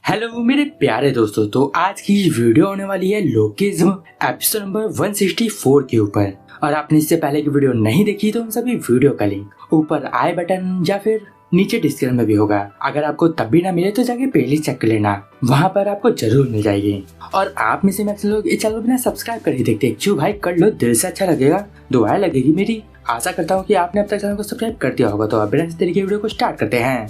Hello मेरे प्यारे दोस्तों, तो आज की वीडियो होने वाली है लोकिज्म एपिसोड नंबर 164 के ऊपर। और आपने इससे पहले की वीडियो नहीं देखी तो उन सभी वीडियो का लिंक ऊपर आई बटन या फिर नीचे डिस्क्रिप्शन में भी होगा। अगर आपको तब भी ना मिले तो जाके प्लेलिस्ट चेक कर लेना, वहाँ पर आपको जरूर मिल जाएगी। और आप में से मैक्सिमम लोग इस चैनल बिना सब्सक्राइब कर ही देखते, क्यों भाई कर लो, दिल से अच्छा लगेगा, दुआएं लगेगी मेरी। आशा करता हूँ कि आपने अब तक चैनल को सब्सक्राइब कर दिया होगा। तो अब बिना इस तरीके वीडियो को स्टार्ट करते हैं।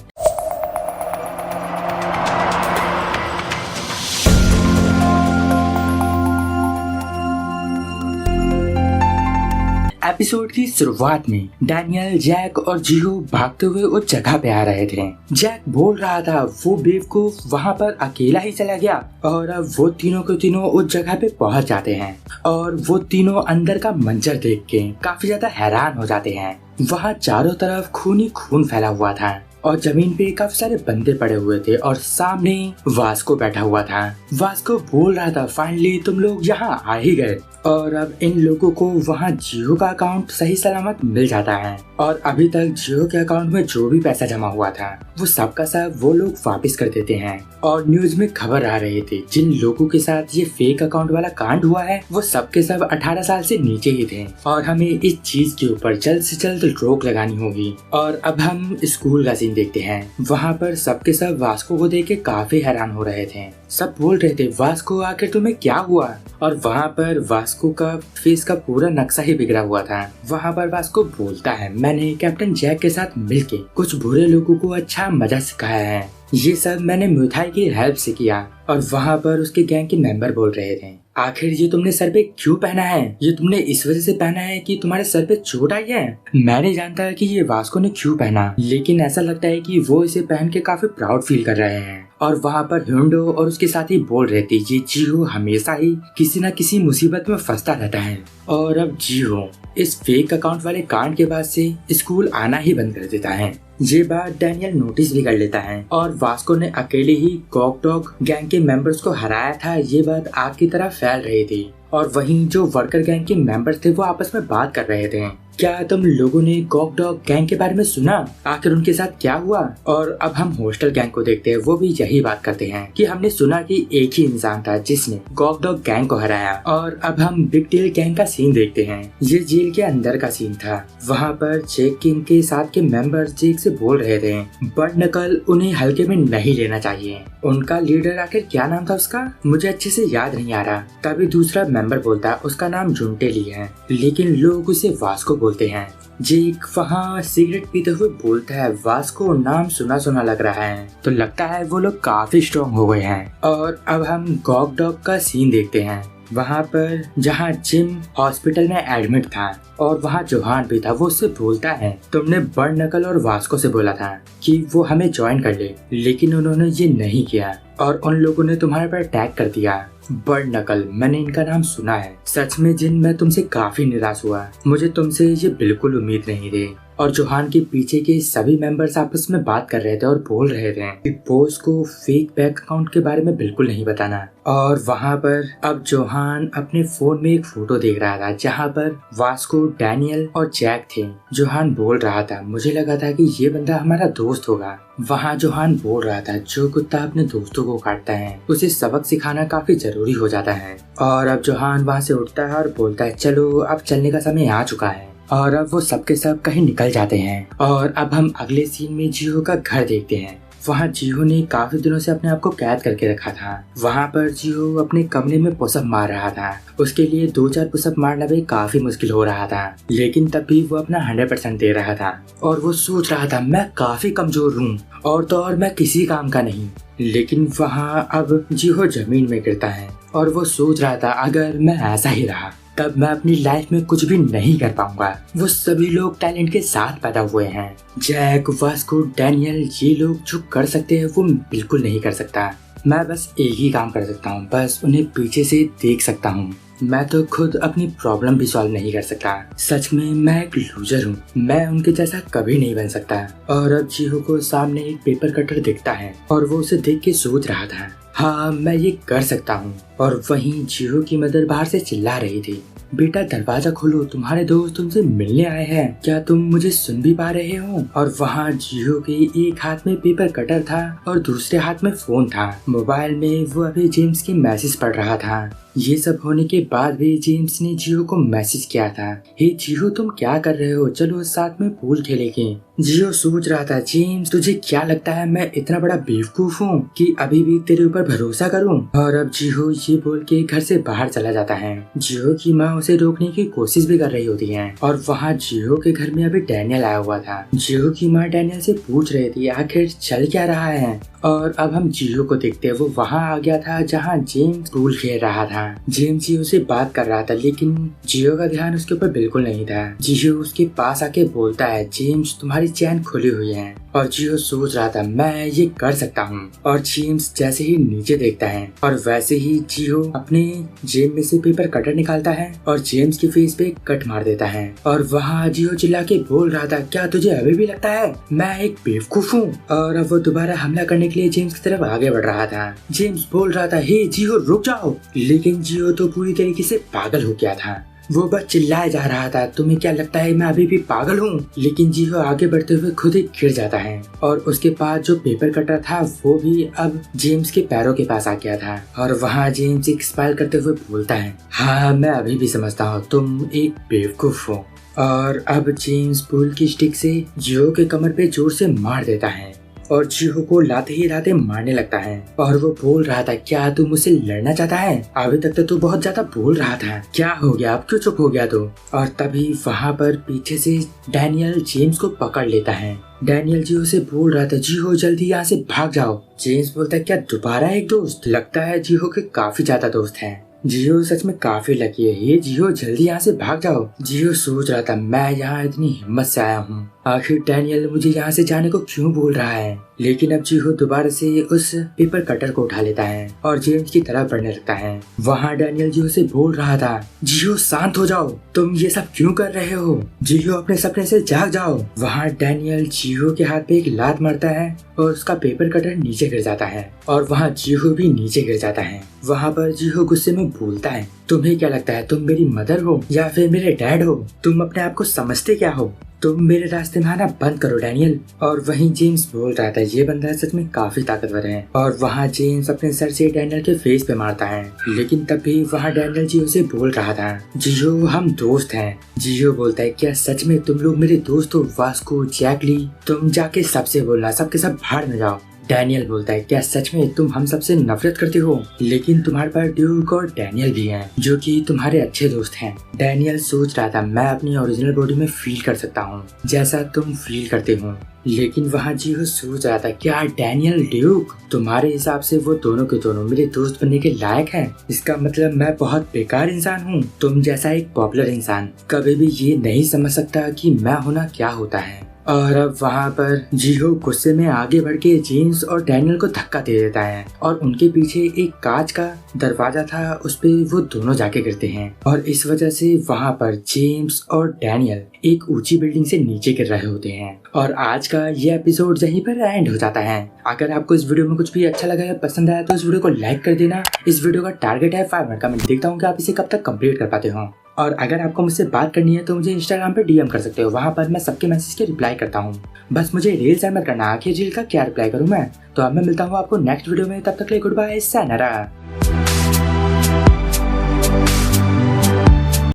एपिसोड की शुरुआत में डैनियल, जैक और जियो भागते हुए उस जगह पे आ रहे थे। जैक बोल रहा था वो बेवकूफ वहाँ पर अकेला ही चला गया। और अब वो तीनों के तीनों उस जगह पे पहुँच जाते हैं और वो तीनों अंदर का मंजर देख के काफी ज्यादा हैरान हो जाते हैं। वहाँ चारों तरफ खून ही खून फैला हुआ था और जमीन पे काफी सारे बंदे पड़े हुए थे और सामने वास्को बैठा हुआ था। वास्को बोल रहा था फाइनली तुम लोग यहाँ आ ही गए। और अब इन लोगों को वहाँ जियो का अकाउंट सही सलामत मिल जाता है और अभी तक जियो के अकाउंट में जो भी पैसा जमा हुआ था वो सब का सब वो लोग वापस कर देते हैं। और न्यूज में खबर आ रही थी जिन लोगों के साथ ये फेक अकाउंट वाला कांड हुआ है वो सब के सब 18 साल से नीचे ही थे और हमें इस चीज के ऊपर जल्द से जल्द रोक लगानी होगी। और अब हम स्कूल का सीन देखते हैं। वहाँ पर सबके सब वास्को को देख के काफी हैरान हो रहे थे। सब बोल रहे थे वास्को आखिर तुम्हें क्या हुआ। और वहाँ पर वास्को का फेस का पूरा नक्शा ही बिगड़ा हुआ था। वहाँ पर वास्को बोलता है मैंने कैप्टन जैक के साथ मिलके कुछ बुरे लोगों को अच्छा मजा सिखाया है, ये सब मैंने मिठाई की हेल्प से किया। और वहाँ पर उसके गैंग के मेंबर बोल रहे थे आखिर ये तुमने सर पे क्यों पहना है, ये तुमने इस वजह से पहना है कि तुम्हारे सर पे चोट आई है। मैं नहीं जानता कि ये वास्को ने क्यों पहना, लेकिन ऐसा लगता है कि वो इसे पहन के काफी प्राउड फील कर रहे हैं। और वहाँ पर ह्यूंडो और उसके साथी बोल रहे थे ये जियो हमेशा ही किसी न किसी मुसीबत में फंसता रहता है। और अब जियो इस फेक अकाउंट वाले कांड के बाद से स्कूल आना ही बंद कर देता है। ये बात डैनियल नोटिस भी कर लेता है और वास्को ने अकेले ही कॉक डॉग गैंग के मेंबर्स को हराया था, ये बात आग की तरह फैल रही थी। और वहीं जो वर्कर गैंग के मेंबर्स थे वो आपस में बात कर रहे थे क्या तुम लोगों ने कॉक डॉग गैंग के बारे में सुना, आखिर उनके साथ क्या हुआ। और अब हम हॉस्टल गैंग को देखते हैं, वो भी यही बात करते हैं कि हमने सुना कि एक ही इंसान था जिसने कॉक डॉग गैंग को हराया। और अब हम बिग टेल गैंग का सीन देखते हैं। ये जेल के अंदर का सीन था। वहाँ पर जैक किंग के साथ के मेंबर्स जैक से बोल रहे थे बर्ड नकल उन्हें हल्के में नहीं लेना चाहिए। उनका लीडर आखिर क्या नाम था उसका, मुझे अच्छे से याद नहीं आ रहा। तभी दूसरा मेंबर बोलता है उसका नाम जुंटेली है, लेकिन लोग उसे वास्को बोलते हैं। जेक वहाँ सिगरेट पीते हुए बोलता है वास्को नाम सुना सुना लग रहा है, तो लगता है वो लोग काफी स्ट्रॉन्ग हो गए हैं। और अब हम कॉक डॉग का सीन देखते हैं। वहाँ पर जहाँ जिम हॉस्पिटल में एडमिट था और वहाँ जोहान भी था, वो उससे बोलता है तुमने बर्ड नकल और वास्को से बोला था कि वो हमें ज्वाइन कर ले, लेकिन उन्होंने ये नहीं किया और उन लोगों ने तुम्हारे पर अटैक कर दिया। बर्ड नकल, मैंने इनका नाम सुना है। सच में जिन मैं तुमसे काफी निराश हुआ, मुझे तुमसे ये बिल्कुल उम्मीद नहीं थी। और जोहान के पीछे के सभी मेंबर्स आपस में बात कर रहे थे और बोल रहे थे कि बॉस को फेक बैंक अकाउंट के बारे में बिल्कुल नहीं बताना। और वहाँ पर अब जोहान अपने फोन में एक फोटो देख रहा था जहाँ पर वास्को, डैनियल और जैक थे। जोहान बोल रहा था मुझे लगा था कि ये बंदा हमारा दोस्त होगा। वहाँ जोहान बोल रहा था जो कुत्ता अपने दोस्तों को काटता है उसे सबक सिखाना काफी जरूरी हो जाता है। और अब जोहान वहाँ से उठता है और बोलता है चलो अब चलने का समय आ चुका है। और अब वो सबके सब कहीं निकल जाते हैं। और अब हम अगले सीन में जियो का घर देखते हैं। वहाँ जियो ने काफी दिनों से अपने आप को कैद करके रखा था। वहाँ पर जियो अपने कमरे में पुशअप मार रहा था। उसके लिए 2-4 पुशअप मारना भी काफी मुश्किल हो रहा था, लेकिन तब भी वो अपना 100% दे रहा था। और वो सोच रहा था मैं काफी कमजोर हूँ और तो और मैं किसी काम का नहीं। लेकिन वहाँ अब जियो जमीन में गिरता है और वो सोच रहा था अगर मैं ऐसा ही रहा तब मैं अपनी लाइफ में कुछ भी नहीं कर पाऊंगा। वो सभी लोग टैलेंट के साथ पैदा हुए हैं, जैक, वास्को, डैनियल, ये लोग जो कर सकते हैं वो बिल्कुल नहीं कर सकता। मैं बस एक ही काम कर सकता हूँ, बस उन्हें पीछे से देख सकता हूँ। मैं तो खुद अपनी प्रॉब्लम भी सॉल्व नहीं कर सकता। सच में मैं एक लूजर हूँ, मैं उनके जैसा कभी नहीं बन सकता। और अब जियो को सामने एक पेपर कटर दिखता है और वो उसे देख के सोच रहा था हाँ मैं ये कर सकता हूँ। और वहीं जियो की मदर बाहर से चिल्ला रही थी बेटा दरवाजा खोलो, तुम्हारे दोस्त तुमसे मिलने आए हैं, क्या तुम मुझे सुन भी पा रहे हो? और वहाँ जियो के एक हाथ में पेपर कटर था और दूसरे हाथ में फोन था। मोबाइल में वो अभी जेम्स की मैसेज पढ़ रहा था। ये सब होने के बाद भी जेम्स ने जियो को मैसेज किया था, हे जियो तुम क्या कर रहे हो, चलो साथ में पूल खेलेंगे। जियो सोच रहा था, जेम्स तुझे क्या लगता है मैं इतना बड़ा बेवकूफ हूँ कि अभी भी तेरे ऊपर भरोसा करूँ? और अब जियो ये बोल के घर से बाहर चला जाता है। जियो की माँ उसे रोकने की कोशिश भी कर रही होती है और वहाँ जियो के घर में अभी डैनियल आया हुआ था। जियो की माँ डैनियल से पूछ रही थी आखिर चल क्या रहा है। और अब हम जियो को देखते हैं, वो वहाँ आ गया था जहाँ जेम्स पूल खेल रहा था। जेम्स जियो से बात कर रहा था लेकिन जियो का ध्यान उसके ऊपर बिल्कुल नहीं था। जियो उसके पास आके बोलता है, जेम्स तुम्हारी चैन खुली हुई है। और जियो सोच रहा था मैं ये कर सकता हूँ। और जेम्स जैसे ही नीचे देखता है और वैसे ही जियो अपने जेब में से पेपर कटर निकालता है और जेम्स के फेस पे कट मार देता है। और वहाँ जियो चिल्ला के बोल रहा था, क्या तुझे अभी भी लगता है मैं एक बेवकूफ हूँ? और अब वो दोबारा हमला करने के लिए जेम्स की तरफ आगे बढ़ रहा था। जेम्स बोल रहा था, हे जियो रुक जाओ, लेकिन जियो तो पूरी तरीके से पागल हो गया था। वो बस चिल्लाया जा रहा था, तुम्हें क्या लगता है मैं अभी भी पागल हूँ? लेकिन जियो आगे बढ़ते हुए खुद ही गिर जाता है और उसके पास जो पेपर कटर था वो भी अब जेम्स के पैरों के पास आ गया था। और वहाँ जेम्स एक स्माइल करते हुए बोलता है, हाँ मैं अभी भी समझता हूँ तुम एक बेवकूफ हो। और अब जेम्स पूल की स्टिक से जियो के कमर पे जोर से मार देता है और जियो को लाते ही लाते मारने लगता है। और वो बोल रहा था, क्या तू मुझसे लड़ना चाहता है? अभी तक तो तू बहुत ज्यादा बोल रहा था, क्या हो गया, अब क्यों चुप हो गया तू? और तभी वहाँ पर पीछे से डैनियल जेम्स को पकड़ लेता है। डैनियल जियो से बोल रहा था, जियो जल्दी यहाँ से भाग जाओ। जेम्स बोलता है, क्या दोबारा एक दोस्त? लगता है जियो के काफी ज्यादा दोस्त हैं। जियो सच में काफी लकी है, ये जियो जल्दी यहाँ से भाग जाओ। जियो सोच रहा था, मैं यहाँ इतनी हिम्मत से आया हूँ, आखिर डैनियल मुझे यहाँ से जाने को क्यों बोल रहा है? लेकिन अब जियो दोबारा से उस पेपर कटर को उठा लेता है और जेम्स की तरफ बढ़ने लगता है। वहाँ डैनियल जियो से बोल रहा था, जियो शांत हो जाओ, तुम ये सब क्यों कर रहे हो? जियो अपने सपने से जाग जाओ। वहाँ डैनियल जियो के हाथ पे एक लात मारता है और उसका पेपर कटर नीचे गिर जाता है और वहाँ जियो भी नीचे गिर जाता है। वहाँ पर जियो गुस्से में बोलता है, तुम्हें क्या लगता है तुम मेरी मदर हो या फिर मेरे डैड हो? तुम अपने आप को समझते क्या हो? तुम मेरे रास्ते में आना बंद करो डैनियल। और वहीं जेम्स बोल रहा था, ये बंदा सच में काफी ताकतवर है। और वहाँ जेम्स अपने सर से डैनियल के फेस पे मारता है, लेकिन तब भी वहाँ डैनियल जियो से बोल रहा था, जियो हम दोस्त हैं। जियो बोलता है, क्या सच में तुम लोग मेरे दोस्त हो? वास्को, जैकली, तुम जाके सबसे बोलना, सबके सब भाड़ में जाओ। डैनियल बोलता है, क्या सच में तुम हम सबसे नफरत करते हो? लेकिन तुम्हारे पास ड्यूक और डैनियल भी हैं, जो कि तुम्हारे अच्छे दोस्त हैं। डैनियल सोच रहा था, मैं अपनी ओरिजिनल बॉडी में फील कर सकता हूँ जैसा तुम फील करते हो। लेकिन वहाँ जियो सोच रहा था, क्या डैनियल ड्यूक तुम्हारे हिसाब से वो दोनों के दोनों मेरे दोस्त बनने के लायक हैं? इसका मतलब मैं बहुत बेकार इंसान हूँ। तुम जैसा एक पॉपुलर इंसान कभी भी ये नहीं समझ सकता कि मैं होना क्या होता है। और अब वहाँ पर जियो गुस्से में आगे बढ़ के जेम्स और डैनियल को धक्का दे देता है और उनके पीछे एक कांच का दरवाजा था, उस पे वो दोनों जाके गिरते हैं और इस वजह से वहाँ पर जेम्स और डैनियल एक ऊंची बिल्डिंग से नीचे गिर रहे होते हैं। और आज का ये एपिसोड यहीं पर एंड हो जाता है। अगर आपको इस वीडियो में कुछ भी अच्छा लगा या पसंद आया तो इस वीडियो को लाइक कर देना। इस वीडियो का टारगेट है 5 मिनट का, मैं देखता हूँ कि आप इसे कब तक कंप्लीट कर पाते हो। और अगर आपको मुझसे बात करनी है तो मुझे इंस्टाग्राम पे डीएम कर सकते हो, वहाँ पर मैं सबके मैसेज के रिप्लाई करता हूँ। बस मुझे रील सेंड मत करना, आखिर रील का क्या रिप्लाई करूँ मैं। तो अब मैं मिलता हूँ आपको नेक्स्ट वीडियो में, तब तक के लिए गुड बाय, सायनारा।